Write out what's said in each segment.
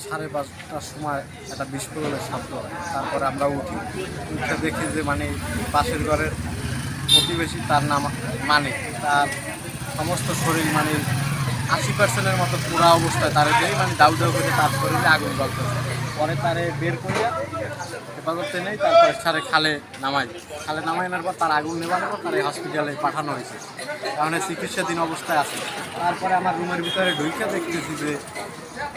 5:30টার সময় একটা বিস্ফোরণের শব্দ হয়। তারপরে আমরা উঠে দেখি যে মানে পাশের ঘরের প্রতিবেশী, তার নাম মানে, তার সমস্ত শরীর মানে 80% মতো পুরা অবস্থায়, তার যেই মানে দাউ দাউ করে তার শরীরে আগুন জ্বলতেছে। পরে তারে বের করিয়া হেফাজতে নেই, তারপরে সারে খালে নামানোর পর তার আগুন নেবানোর পর তার হসপিটালে পাঠানো হয়েছে, কারণ চিকিৎসাধীন অবস্থায় আছে। তারপরে আমার রুমের ভিতরে ঢুকে দেখতেছি যে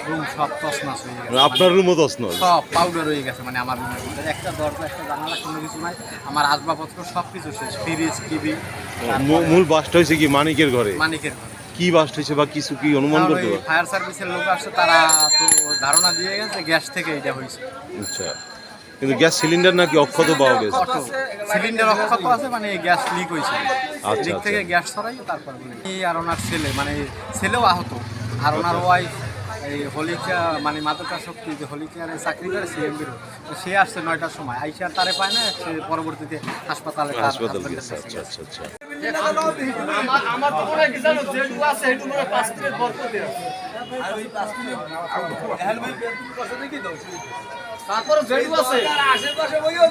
রুম সব তছনছ হয়ে গেছে। আপনার রুমও তছনছ, সব পাউডার হয়ে গেছে। মানে আমার রুমের ভিতরে একটা দরজা, একটা জানালা, কোনো কিছু নাই। আমার আসবাবপত্র সব কিছু শেষ, ফ্রিজ, টিভি। মূল বাস্ট হয়েছে কি মানিকের ঘরে? মানিকের ঘরে। কি বাস্ট হয়েছে বা কিছু কি অনুমান করতে পারে? ফায়ার সার্ভিসের লোক আসছে, তারা তো ধারণা দিয়ে গেছে গ্যাস থেকে এটা হয়েছে। আচ্ছা, কিন্তু গ্যাস সিলিন্ডার নাকি অক্ষত পাওয়া গেছে? সিলিন্ডার অক্ষত আছে, মানে গ্যাস লিক হয়েছে। আচ্ছা, লিক থেকে গ্যাস ছড়াই তারপর আর ওনার ছেলে, মানে ছেলেও আহত। আর ওনার ওয়াইফ এই হলিকা মানে মাদকাসক্তি যে হলিকার চাকরি করে সিএমবির, সে আসছে 9টার সময়, আইসার তারে পায় না, সে পরবর্তীতে হাসপাতালে গেছে। আচ্ছা আচ্ছা আচ্ছা। আমার তো মনে হয় কি জানো, যেটুকু আছে সেটুকু মনে হয় 5 মিনিট বরফ দিয়ে আছে। আর ওই 5 মিনিট হেলমেট বের করতে দেখি দাও। তারপরে যেটুকু আছে আশেপাশে বইও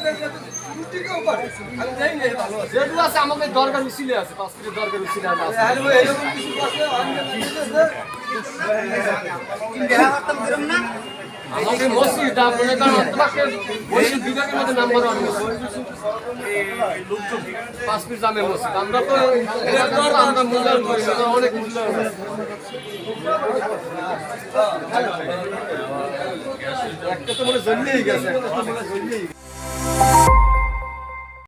রুটিকেও করে। আমি দেই না ভালো। যেটুকু আছে আমাকে দরকার মিছিলে আছে, 5 মিনিট দরকার মিছিলে আছে। হেলমেট এরকম কিছু আছে, আমাকে মসজিদ আপনি কারণ তোমাকে মসজিদ বিভাগের মধ্যে নাম্বার 1 এই লোকজন 5 মিনিট জামে মসজিদ। আমরা তো আমরা মূল্যায়ন করি না, অনেক মূল্যায়ন আছে। একটা তো মনে জন্যই গেছে, একটা তো মনে জন্যই